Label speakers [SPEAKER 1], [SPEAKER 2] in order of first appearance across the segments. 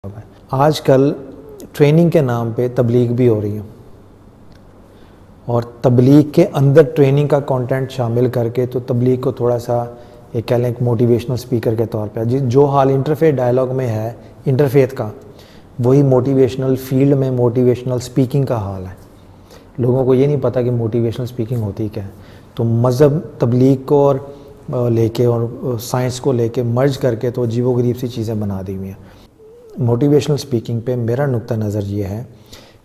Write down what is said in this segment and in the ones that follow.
[SPEAKER 1] آج کل ٹریننگ کے نام پہ تبلیغ بھی ہو رہی ہے اور تبلیغ کے اندر ٹریننگ کا کانٹینٹ شامل کر کے تو تبلیغ کو تھوڑا سا ایک کہہ لیں موٹیویشنل سپیکر کے طور پہ جو حال انٹرفیت ڈائلاگ میں ہے انٹرفیت کا، وہی موٹیویشنل فیلڈ میں موٹیویشنل سپیکنگ کا حال ہے۔ لوگوں کو یہ نہیں پتہ کہ موٹیویشنل سپیکنگ ہوتی کیا ہے، تو مذہب تبلیغ کو اور لے کے اور سائنس کو لے کے مرج کر کے تو عجیب و غریب سی چیزیں بنا دی ہوئی ہیں۔ موٹیویشنل سپیکنگ پہ میرا نقطہ نظر یہ ہے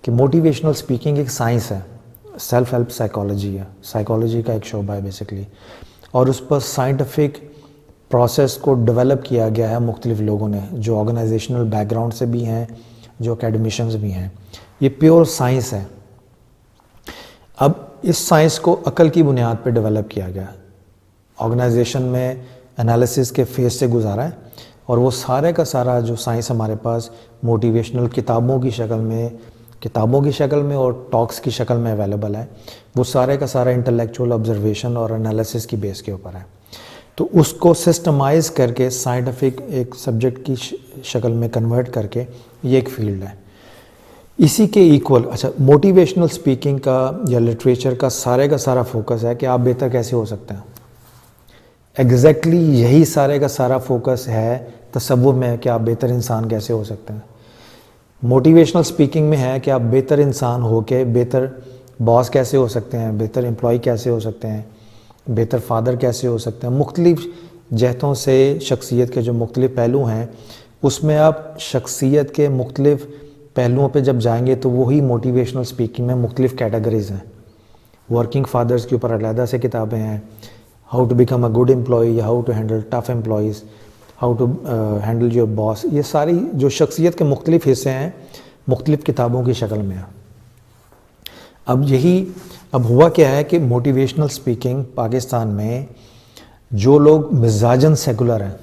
[SPEAKER 1] کہ موٹیویشنل سپیکنگ ایک سائنس ہے، سیلف ہیلپ سائیکالوجی ہے، سائیکالوجی کا ایک شعبہ ہے بیسکلی، اور اس پر سائنٹیفک پروسیس کو ڈیولپ کیا گیا ہے مختلف لوگوں نے جو آرگنائزیشنل بیک گراؤنڈ سے بھی ہیں، جو اکیڈمیشنز بھی ہیں۔ یہ پیور سائنس ہے۔ اب اس سائنس کو عقل کی بنیاد پہ ڈیولپ کیا گیا ہے، آرگنائزیشن میں انالیسس کے فیز سے گزارا ہے، اور وہ سارے کا سارا جو سائنس ہمارے پاس موٹیویشنل کتابوں کی شکل میں اور ٹاکس کی شکل میں اویلیبل ہے، وہ سارے کا سارا انٹلیکچوئل آبزرویشن اور انالیسس کی بیس کے اوپر ہے۔ تو اس کو سسٹمائز کر کے سائنٹیفک ایک سبجیکٹ کی شکل میں کنورٹ کر کے یہ ایک فیلڈ ہے۔ اسی کے ایکول موٹیویشنل سپیکنگ کا یا لٹریچر کا سارا فوکس ہے کہ آپ بہتر کیسے ہو سکتے ہیں۔ ایگزیکٹلی یہی سارے کا سارا فوکس ہے تصوف میں کہ آپ بہتر انسان کیسے ہو سکتے ہیں۔ موٹیویشنل سپیکنگ میں ہے کہ آپ بہتر انسان ہو کے بہتر باس کیسے ہو سکتے ہیں، بہتر امپلائی کیسے ہو سکتے ہیں، بہتر فادر کیسے ہو سکتے ہیں۔ مختلف جہتوں سے شخصیت کے جو مختلف پہلو ہیں، اس میں آپ شخصیت کے مختلف پہلوؤں پہ جب جائیں گے تو وہی موٹیویشنل سپیکنگ میں مختلف کیٹیگریز ہیں۔ ورکنگ فادرز کے اوپر علیحدہ سے کتابیں ہیں، how to become a good employee, how to handle tough employees, how to handle your boss. یہ ساری جو شخصیت کے مختلف حصے ہیں مختلف کتابوں کی شکل میں ہیں۔ اب ہوا کیا ہے کہ موٹیویشنل سپیکنگ پاکستان میں جو لوگ مزاجن سیکولر ہیں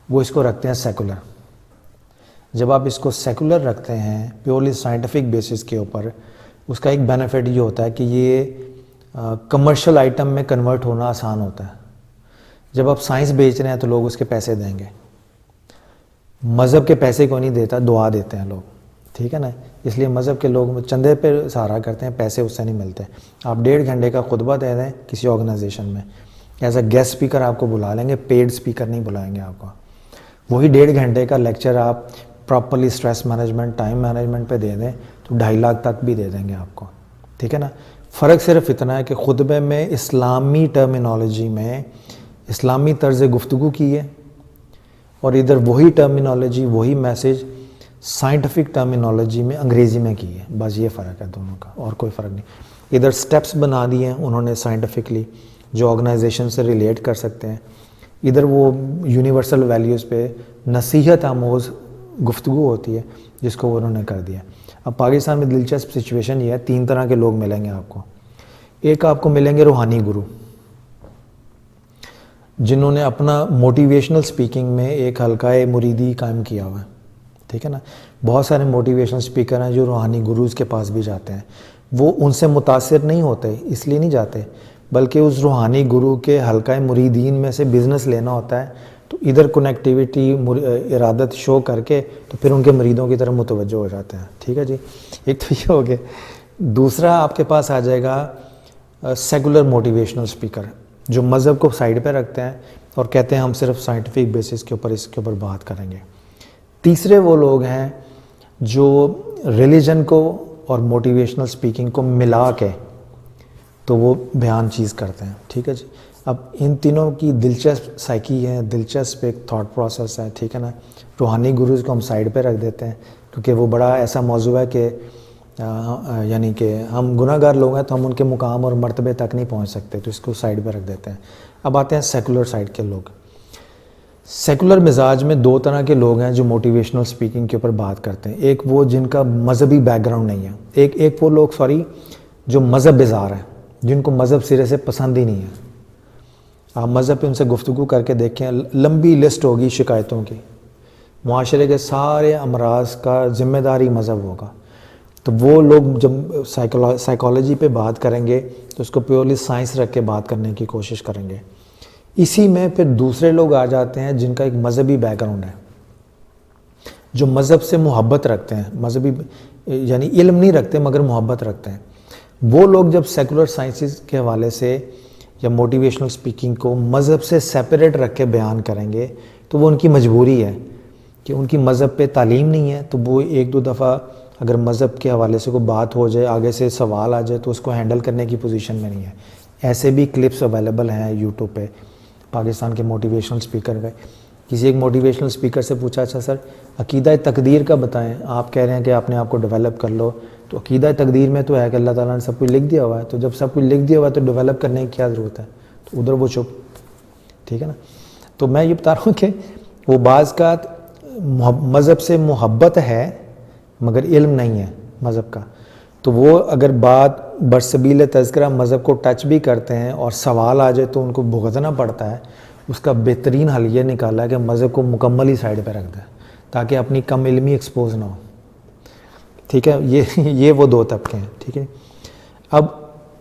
[SPEAKER 1] وہ اس کو رکھتے ہیں سیکولر۔ جب آپ اس کو سیکولر رکھتے ہیں پیورلی سائنٹیفک بیسس کے اوپر، اس کا ایک بینیفٹ یہ ہوتا ہے کہ یہ کمرشل آئٹم میں کنورٹ ہونا آسان ہوتا ہے۔ جب آپ سائنس بیچ رہے ہیں تو لوگ اس کے پیسے دیں گے۔ مذہب کے پیسے کو نہیں دیتا، دعا دیتے ہیں لوگ، ٹھیک ہے نا۔ اس لیے مذہب کے لوگ چندے پہ سہارا کرتے ہیں، پیسے اس سے نہیں ملتے۔ آپ 1.5 گھنٹے کا خطبہ دے دیں کسی آرگنائزیشن میں، ایز اے گیسٹ اسپیکر آپ کو بلا لیں گے، پیڈ اسپیکر نہیں بلائیں گے آپ کو۔ وہی 1.5 گھنٹے کا لیکچر آپ properly stress management, time management پہ دے دیں تو 2.5 لاکھ تک بھی دے دیں گے آپ کو، ٹھیک ہے نا۔ فرق صرف اتنا ہے کہ خطبے میں اسلامی ٹرمینالوجی میں اسلامی طرز گفتگو کی ہے، اور ادھر وہی ٹرمینالوجی وہی میسیج سائنٹیفک ٹرمینالوجی میں انگریزی میں کی ہے۔ بس یہ فرق ہے دونوں کا، اور کوئی فرق نہیں۔ ادھر سٹیپس بنا دیے ہیں انہوں نے سائنٹیفکلی جو آرگنائزیشن سے ریلیٹ کر سکتے ہیں، ادھر وہ یونیورسل ویلیوز پہ نصیحت آموز گفتگو ہوتی ہے جس کو انہوں نے کر دیا۔ اب پاکستان میں دلچسپ سچویشن یہ ہے، 3 طرح کے لوگ ملیں گے آپ کو۔ ایک آپ کو ملیں گے روحانی گرو، جنہوں نے اپنا موٹیویشنل سپیکنگ میں ایک حلقہ مریدی قائم کیا ہوا ہے، ٹھیک ہے نا۔ بہت سارے موٹیویشنل سپیکر ہیں جو روحانی گروز کے پاس بھی جاتے ہیں، وہ ان سے متاثر نہیں ہوتے، اس لیے نہیں جاتے، بلکہ اس روحانی گرو کے حلقہ مریدین میں سے بزنس لینا ہوتا ہے، تو ادھر کنیکٹیویٹی ارادت شو کر کے تو پھر ان کے مریدوں کی طرف متوجہ ہو جاتے ہیں، ٹھیک ہے جی۔ ایک تو یہ ہو گیا۔ دوسرا آپ کے پاس آ جائے گا سیکولر موٹیویشنل سپیکر، جو مذہب کو سائڈ پہ رکھتے ہیں اور کہتے ہیں ہم صرف سائنٹیفک بیسس کے اوپر اس کے اوپر بات کریں گے۔ تیسرے وہ لوگ ہیں جو ریلیجن کو اور موٹیویشنل سپیکنگ کو ملا کے تو وہ بیان چیز کرتے ہیں، ٹھیک ہے جی۔ اب ان تینوں کی دلچسپ سائیکی ہے، دلچسپ ایک تھاٹ پروسیس ہے، ٹھیک ہے نا۔ روحانی گروز کو ہم سائڈ پہ رکھ دیتے ہیں کیونکہ وہ بڑا ایسا موضوع ہے کہ یعنی کہ ہم گناہ گار لوگ ہیں تو ہم ان کے مقام اور مرتبے تک نہیں پہنچ سکتے، تو اس کو سائڈ پہ رکھ دیتے ہیں۔ اب آتے ہیں سیکولر سائڈ کے لوگ۔ سیکولر مزاج میں 2 طرح کے لوگ ہیں جو موٹیویشنل سپیکنگ کے اوپر بات کرتے ہیں۔ ایک وہ جن کا مذہبی بیک گراؤنڈ نہیں ہے، ایک وہ لوگ جو مذہب بیزار ہیں، جن کو مذہب سرے سے پسند ہی نہیں ہے۔ آپ مذہب پہ ان سے گفتگو کر کے دیکھیں، لمبی لسٹ ہوگی شکایتوں کی، معاشرے کے سارے امراض کا ذمہ داری مذہب ہوگا۔ تو وہ لوگ جب سائیکالوجی پہ بات کریں گے تو اس کو پیورلی سائنس رکھ کے بات کرنے کی کوشش کریں گے۔ اسی میں پھر دوسرے لوگ آ جاتے ہیں جن کا ایک مذہبی بیک گراؤنڈ ہے، جو مذہب سے محبت رکھتے ہیں، مذہبی یعنی علم نہیں رکھتے مگر محبت رکھتے ہیں، وہ لوگ جب سیکولر سائنسز کے حوالے سے یا موٹیویشنل سپیکنگ کو مذہب سے سیپریٹ رکھ کے بیان کریں گے تو وہ ان کی مجبوری ہے کہ ان کی مذہب پہ تعلیم نہیں ہے، تو وہ ایک دو دفعہ اگر مذہب کے حوالے سے کوئی بات ہو جائے، آگے سے سوال آ جائے تو اس کو ہینڈل کرنے کی پوزیشن میں نہیں ہے۔ ایسے بھی کلپس اویلیبل ہیں یوٹیوب پہ پاکستان کے موٹیویشنل سپیکر پہ۔ کسی ایک موٹیویشنل سپیکر سے پوچھا، اچھا سر عقیدہ تقدیر کا بتائیں، آپ کہہ رہے ہیں کہ اپنے آپ کو ڈیولپ کر لو، تو عقیدہ تقدیر میں تو ہے کہ اللہ تعالیٰ نے سب کچھ لکھ دیا ہوا ہے، تو جب سب کچھ لکھ دیا ہوا ہے تو ڈیولپ کرنے کی کیا ضرورت ہے؟ تو ادھر وہ چپ، ٹھیک ہے نا۔ تو میں یہ بتا رہا ہوں کہ وہ بعض کا مذہب سے محبت ہے مگر علم نہیں ہے مذہب کا، تو وہ اگر بات برسبیل تذکرہ مذہب کو ٹچ بھی کرتے ہیں اور سوال آ جائے تو ان کو بھگتنا پڑتا ہے، اس کا بہترین حل یہ نکالا ہے کہ مذہب کو مکمل ہی سائڈ پہ رکھ دیں تاکہ اپنی کم علمی ایکسپوز نہ ہو، ٹھیک ہے۔ یہ وہ دو طبقے ہیں، ٹھیک ہے۔ اب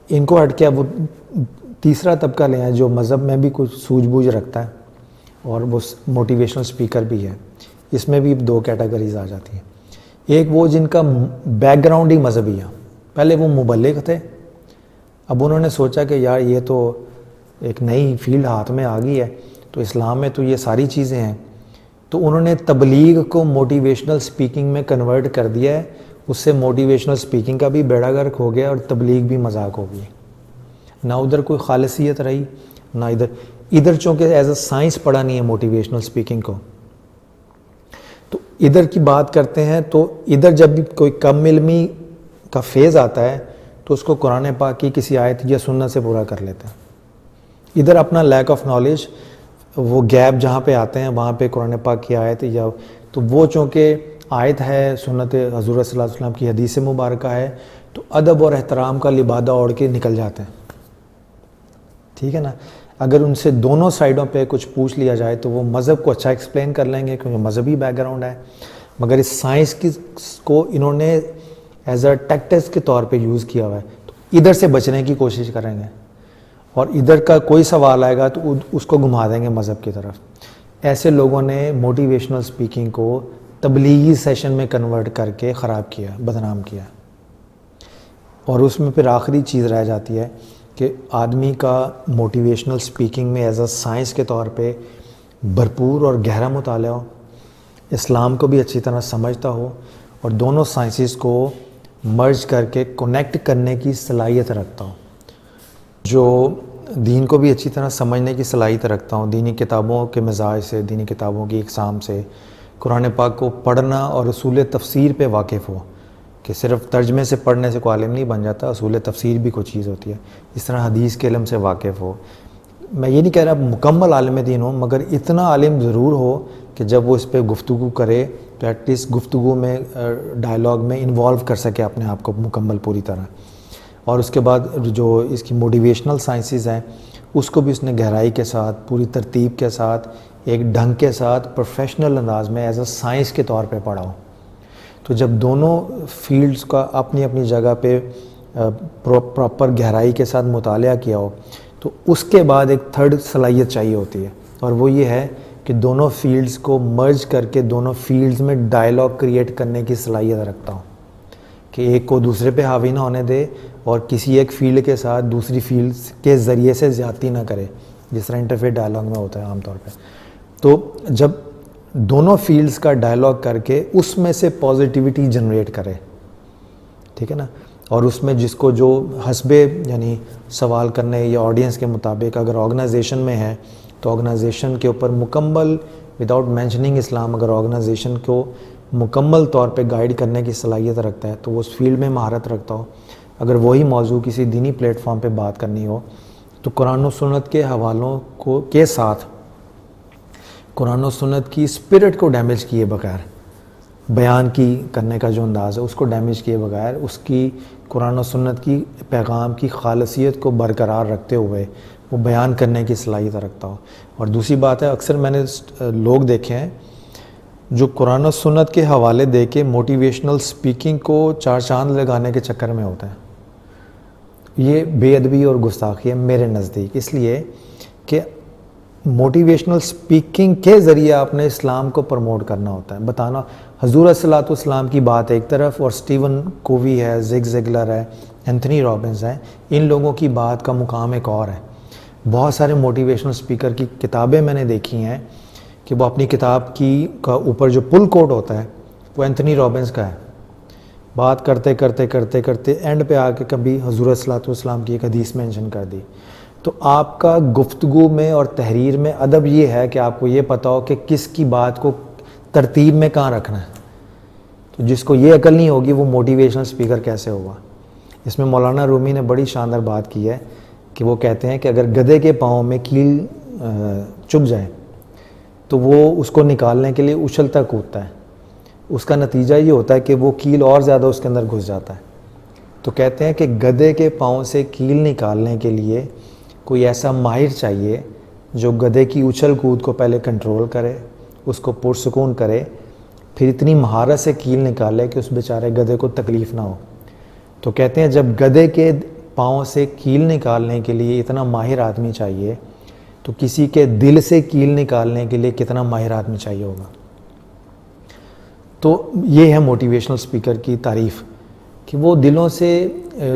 [SPEAKER 1] ان کو ہٹ کے اب وہ تیسرا طبقہ لے ہیں جو مذہب میں بھی کچھ سوجھ بوجھ رکھتا ہے اور وہ موٹیویشنل سپیکر بھی ہے۔ اس میں بھی دو کیٹیگریز آ جاتی ہیں۔ ایک وہ جن کا بیک گراؤنڈ ہی مذہبی ہے، پہلے وہ مبلغ تھے، اب انہوں نے سوچا کہ یار یہ تو ایک نئی فیلڈ ہاتھ میں آ گئی ہے، تو اسلام میں تو یہ ساری چیزیں ہیں، تو انہوں نے تبلیغ کو موٹیویشنل سپیکنگ میں کنورٹ کر دیا ہے۔ اس سے موٹیویشنل سپیکنگ کا بھی بیڑا گرک ہو گیا اور تبلیغ بھی مذاق ہو گئی، نہ ادھر کوئی خالصیت رہی نہ ادھر چونکہ ایز اے سائنس پڑھا نہیں ہے موٹیویشنل سپیکنگ کو، تو ادھر کی بات کرتے ہیں، تو ادھر جب بھی کوئی کم علمی کا فیز آتا ہے تو اس کو قرآن پاک کی کسی آیت یا سنت سے پورا کر لیتے ہیں۔ ادھر اپنا لیک آف نالج، وہ گیپ جہاں پہ آتے ہیں وہاں پہ قرآن پاک کی آیت یا تو وہ چونکہ آیت ہے، سنت حضور صلی اللہ علیہ وسلم کی حدیث مبارکہ ہے، تو ادب اور احترام کا لبادہ اوڑھ کے نکل جاتے ہیں، ٹھیک ہے نا۔ اگر ان سے دونوں سائڈوں پہ کچھ پوچھ لیا جائے تو وہ مذہب کو اچھا ایکسپلین کر لیں گے کیونکہ مذہبی بیک گراؤنڈ ہے، مگر اس سائنس کو انہوں نے ایز اے ٹیکٹکس کے طور پہ یوز کیا ہوا ہے، تو ادھر سے بچنے کی کوشش کریں گے اور ادھر کا کوئی سوال آئے گا تو اس کو گھما دیں گے مذہب کی طرف۔ ایسے لوگوں نے موٹیویشنل سپیکنگ کو تبلیغی سیشن میں کنورٹ کر کے خراب کیا، بدنام کیا، اور اس میں پھر آخری چیز رہ جاتی ہے کہ آدمی کا موٹیویشنل سپیکنگ میں ایز اے سائنس کے طور پہ بھرپور اور گہرا مطالعہ ہو، اسلام کو بھی اچھی طرح سمجھتا ہو اور دونوں سائنسز کو مرج کر کے کنیکٹ کرنے کی صلاحیت رکھتا ہو، جو دین کو بھی اچھی طرح سمجھنے کی صلاحیت رکھتا ہوں، دینی کتابوں کے مزاج سے، دینی کتابوں کی اقسام سے، قرآن پاک کو پڑھنا اور اصول تفسیر پہ واقف ہو کہ صرف ترجمے سے پڑھنے سے کوئی عالم نہیں بن جاتا، اصول تفسیر بھی کوئی چیز ہوتی ہے، اس طرح حدیث کے علم سے واقف ہو۔ میں یہ نہیں کہہ رہا مکمل عالم دین ہو، مگر اتنا عالم ضرور ہو کہ جب وہ اس پہ گفتگو کرے تو ایٹ لیسٹ گفتگو میں ڈائلاگ میں انوالو کر سکے اپنے آپ کو مکمل پوری طرح۔ اور اس کے بعد جو اس کی موٹیویشنل سائنسز ہیں اس کو بھی اس نے گہرائی کے ساتھ، پوری ترتیب کے ساتھ، ایک ڈھنگ کے ساتھ، پروفیشنل انداز میں ایز اے سائنس کے طور پہ پڑھا ہو۔ تو جب دونوں فیلڈز کا اپنی اپنی جگہ پہ پراپر گہرائی کے ساتھ مطالعہ کیا ہو تو اس کے بعد ایک تھرڈ صلاحیت چاہیے ہوتی ہے، اور وہ یہ ہے کہ دونوں فیلڈز کو مرج کر کے دونوں فیلڈز میں ڈائلاگ کریٹ کرنے کی صلاحیت رکھتا ہوں کہ ایک کو دوسرے پہ حاوی نہ ہونے دے اور کسی ایک فیلڈ کے ساتھ دوسری فیلڈ کے ذریعے سے زیادتی نہ کرے، جس طرح انٹرفیس ڈائلاگ میں ہوتا ہے عام طور پہ۔ تو جب دونوں فیلڈز کا ڈائلاگ کر کے اس میں سے پازیٹیوٹی جنریٹ کرے، ٹھیک ہے نا، اور اس میں جس کو جو حسب یعنی سوال کرنے یا آڈینس کے مطابق اگر آرگنائزیشن میں ہے تو آرگنائزیشن کے اوپر مکمل وداؤٹ مینشننگ اسلام اگر آرگنائزیشن کو مکمل طور پہ گائیڈ کرنے کی صلاحیت رکھتا ہے تو وہ اس فیلڈ میں مہارت رکھتا ہو۔ اگر وہی موضوع کسی دینی پلیٹ فارم پہ بات کرنی ہو تو قرآن و سنت کے حوالوں کو کے ساتھ قرآن و سنت کی اسپرٹ کو ڈیمیج کیے بغیر، بیان کی کرنے کا جو انداز ہے اس کو ڈیمیج کیے بغیر، اس کی قرآن و سنت کی پیغام کی خالصیت کو برقرار رکھتے ہوئے وہ بیان کرنے کی صلاحیت رکھتا ہو۔ اور دوسری بات ہے، اکثر میں نے لوگ دیکھے ہیں جو قرآن و سنت کے حوالے دے کے موٹیویشنل سپیکنگ کو چار چاند لگانے کے چکر میں ہوتا ہے۔ یہ بے ادبی اور گستاخی ہے میرے نزدیک، اس لیے کہ موٹیویشنل سپیکنگ کے ذریعے آپ نے اسلام کو پروموٹ کرنا ہوتا ہے، بتانا حضور صلی اللہ علیہ وسلم کی بات ایک طرف، اور سٹیون کووی ہے، زگ زگلر ہے، اینتھنی رابنز ہیں، ان لوگوں کی بات کا مقام ایک اور ہے۔ بہت سارے موٹیویشنل اسپیکر کی کتابیں میں نے دیکھی ہیں کہ وہ اپنی کتاب کا اوپر جو پل کوٹ ہوتا ہے وہ اینتھنی رابنز کا ہے، بات کرتے کرتے کرتے کرتے اینڈ پہ آ کے کبھی حضور صلی اللہ علیہ وسلم کی ایک حدیث مینشن کر دی۔ تو آپ کا گفتگو میں اور تحریر میں ادب یہ ہے کہ آپ کو یہ پتہ ہو کہ کس کی بات کو ترتیب میں کہاں رکھنا ہے۔ تو جس کو یہ عقل نہیں ہوگی وہ موٹیویشنل اسپیکر کیسے ہوگا؟ اس میں مولانا رومی نے بڑی شاندار بات کی ہے کہ وہ کہتے ہیں کہ اگر گدھے کے پاؤں میں کیل چبھ جائے تو وہ اس کو نکالنے کے لیے اچھلتا کودتا ہے، اس کا نتیجہ یہ ہوتا ہے کہ وہ کیل اور زیادہ اس کے اندر گھس جاتا ہے۔ تو کہتے ہیں کہ گدھے کے پاؤں سے کیل نکالنے کے لیے کوئی ایسا ماہر چاہیے جو گدھے کی اچھل کود کو پہلے کنٹرول کرے، اس کو پرسکون کرے، پھر اتنی مہارت سے کیل نکالے کہ اس بیچارے گدھے کو تکلیف نہ ہو۔ تو کہتے ہیں جب گدھے کے پاؤں سے کیل نکالنے کے لیے اتنا ماہر آدمی چاہیے تو کسی کے دل سے کیل نکالنے کے لیے کتنا ماہر آدمی چاہیے ہوگا۔ تو یہ ہے موٹیویشنل اسپیکر کی تعریف کہ وہ دلوں سے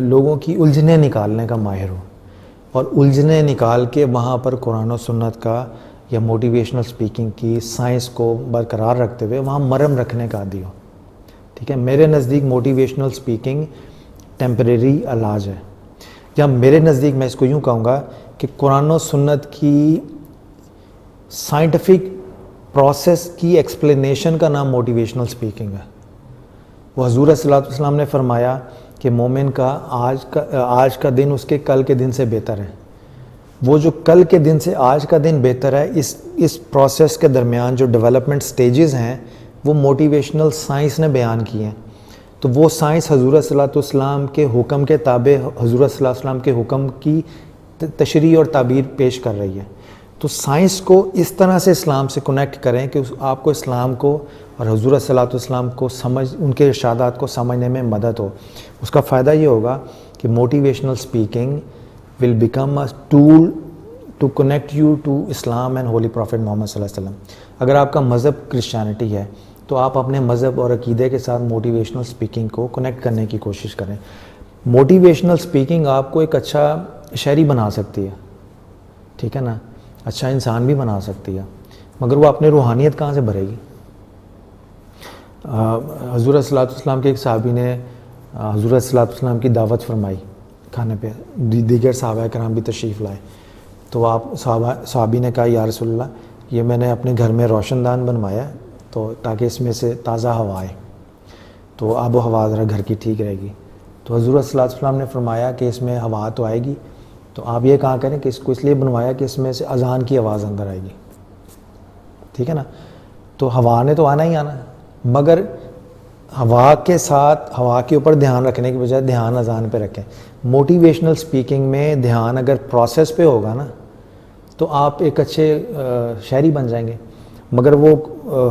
[SPEAKER 1] لوگوں کی الجھنیں نکالنے کا ماہر ہو، اور الجھنیں نکال کے وہاں پر قرآن و سنت کا یا موٹیویشنل اسپیکنگ کی سائنس کو برقرار رکھتے ہوئے وہاں مرم رکھنے کا عادی ہو۔ ٹھیک ہے، میرے نزدیک موٹیویشنل اسپیکنگ ٹیمپریری علاج ہے، یا میرے نزدیک میں اس کو یوں کہوں گا کہ قرآن و سنت کی سائنٹیفک پروسیس کی ایکسپلینیشن کا نام موٹیویشنل اسپیکنگ ہے۔ وہ حضور صلی اللہ علیہ وسلم نے فرمایا کہ مومن کا آج کا دن اس کے کل کے دن سے بہتر ہے۔ وہ جو کل کے دن سے آج کا دن بہتر ہے، اس پروسیس کے درمیان جو ڈیولپمنٹ سٹیجز ہیں وہ موٹیویشنل سائنس نے بیان کی ہیں۔ تو وہ سائنس حضور صلی اللہ علیہ وسلم کے حکم کے تابع حضور صلی اللہ علیہ وسلم کے حکم کی تشریح اور تعبیر پیش کر رہی ہے۔ تو سائنس کو اس طرح سے اسلام سے کنیکٹ کریں کہ آپ کو اسلام کو اور حضور صلی اللہ علیہ وسلم کو ان کے ارشادات کو سمجھنے میں مدد ہو۔ اس کا فائدہ یہ ہوگا کہ motivational speaking will become a tool to connect you to Islam and holy prophet Muhammad صلی اللہ علیہ وسلم۔ اگر آپ کا مذہب کرسچینٹی ہے تو آپ اپنے مذہب اور عقیدے کے ساتھ موٹیویشنل اسپیکنگ کو کنیکٹ کرنے کی کوشش کریں۔ موٹیویشنل اسپیکنگ آپ کو ایک اچھا شہری بنا سکتی ہے، ٹھیک ہے نا، اچھا انسان بھی بنا سکتی ہے، مگر وہ اپنے روحانیت کہاں سے بھرے گی؟ حضور صلی اللہ علیہ وسلم کے ایک صحابی نے حضور صلی اللہ علیہ وسلم کی دعوت فرمائی کھانے پہ، دیگر صحابہ کرام بھی تشریف لائے، تو آپ صحابی نے کہا یا رسول اللہ یہ میں نے اپنے گھر میں روشن دان بنوایا تو تاکہ اس میں سے تازہ ہوا آئے، تو آب و ہوا ذرا گھر کی ٹھیک رہے گی۔ تو حضور صلی اللہ علیہ وسلم نے فرمایا کہ اس میں ہوا تو آئے گی، تو آپ یہ کہا کریں کہ اس کو اس لیے بنوایا کہ اس میں سے اذان کی آواز اندر آئے گی، ٹھیک ہے نا۔ تو ہوا نے تو آنا ہی آنا ہے، مگر ہوا کے ساتھ ہوا کے اوپر دھیان رکھنے کی بجائے دھیان اذان پہ رکھیں۔ موٹیویشنل سپیکنگ میں دھیان اگر پروسیس پہ ہوگا نا تو آپ ایک اچھے شاعری بن جائیں گے، مگر وہ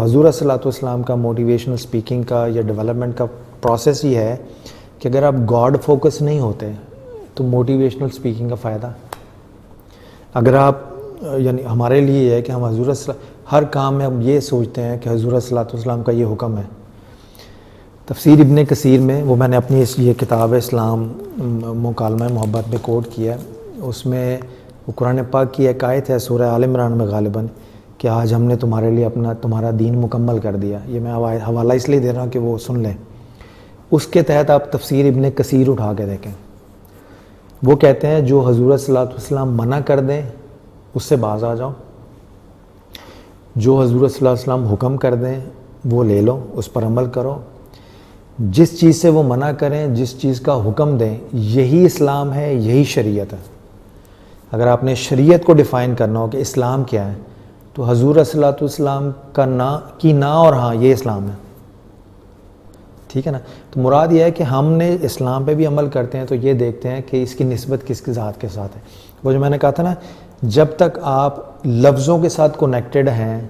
[SPEAKER 1] حضور صلی اللہ علیہ وسلم کا موٹیویشنل سپیکنگ کا یا ڈیولپمنٹ کا پروسیس یہ ہے کہ اگر آپ گاڈ فوکس نہیں ہوتے تو موٹیویشنل سپیکنگ کا فائدہ، اگر آپ یعنی ہمارے لیے یہ ہے کہ ہم حضور ہر کام میں ہم یہ سوچتے ہیں کہ حضور صلی اللہ علیہ وسلم کا یہ حکم ہے۔ تفسیر ابن کثیر میں وہ میں نے اپنی یہ کتاب اسلام مکالمہ محبت میں کوٹ کیا ہے، اس میں وہ قرآن پاک کی ایک آیت ہے سورہ آل عمران میں غالباً کہ آج ہم نے تمہارے لیے تمہارا دین مکمل کر دیا۔ یہ میں حوالہ اس لیے دے رہا ہوں کہ وہ سن لیں۔ اس کے تحت آپ تفسیر ابن کثیر اٹھا کے دیکھیں، وہ کہتے ہیں جو حضور صلی اللہ علیہ وسلم منع کر دیں اس سے باز آ جاؤ، جو حضور صلی اللہ علیہ وسلم حکم کر دیں وہ لے لو، اس پر عمل کرو، جس چیز سے وہ منع کریں جس چیز کا حکم دیں یہی اسلام ہے، یہی شریعت ہے۔ اگر آپ نے شریعت کو ڈیفائن کرنا ہو کہ اسلام کیا ہے تو حضور صلی اللہ علیہ وسلم کا نہ اور ہاں یہ اسلام ہے، ٹھیک ہے نا۔ تو مراد یہ ہے کہ ہم نے اسلام پہ بھی عمل کرتے ہیں تو یہ دیکھتے ہیں کہ اس کی نسبت کس کی ذات کے ساتھ ہے۔ وہ جو میں نے کہا تھا نا، جب تک آپ لفظوں کے ساتھ کنیکٹڈ ہیں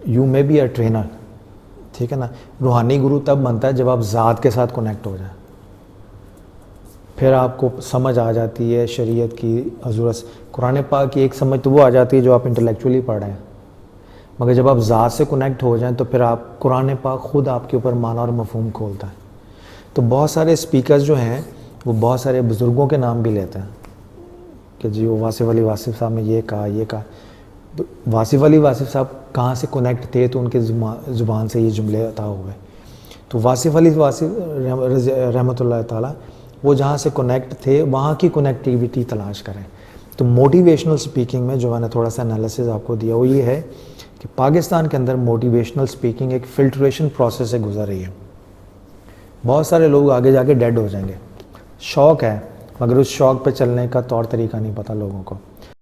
[SPEAKER 1] یو میں بی اے ٹرینر، ٹھیک ہے نا۔ روحانی گرو تب بنتا ہے جب آپ ذات کے ساتھ کنیکٹ ہو جائیں، پھر آپ کو سمجھ آ جاتی ہے شریعت کی، حضور قرآن پاک کی ایک سمجھ تو وہ آ جاتی ہے جو آپ انٹلیکچولی پڑھ رہے ہیں، مگر جب آپ ذات سے کنیکٹ ہو جائیں تو پھر آپ قرآن پاک خود آپ کے اوپر معنی اور مفہوم کھولتا ہے. تو بہت سارے اسپیکرز جو ہیں وہ بہت سارے بزرگوں کے نام بھی لیتے ہیں کہ جی وہ واصف علی واصف صاحب نے یہ کہا. واصف علی واصف صاحب کہاں سے کنیکٹ تھے تو ان کے زبان سے یہ جملے عطا ہوئے. تو واصف علی واصف رحمۃ اللہ تعالیٰ وہ جہاں سے کنیکٹ تھے وہاں کی کنیکٹیویٹی تلاش کریں. تو موٹیویشنل اسپیکنگ میں جو میں نے تھوڑا سا انالیسز آپ کو دیا وہ یہ ہے کہ پاکستان کے اندر موٹیویشنل اسپیکنگ ایک فلٹریشن پروسیس سے گزر رہی ہے. بہت سارے لوگ آگے جا کے ڈیڈ ہو جائیں گے. شوق ہے مگر اس شوق پہ چلنے کا طور طریقہ نہیں پتہ لوگوں کو.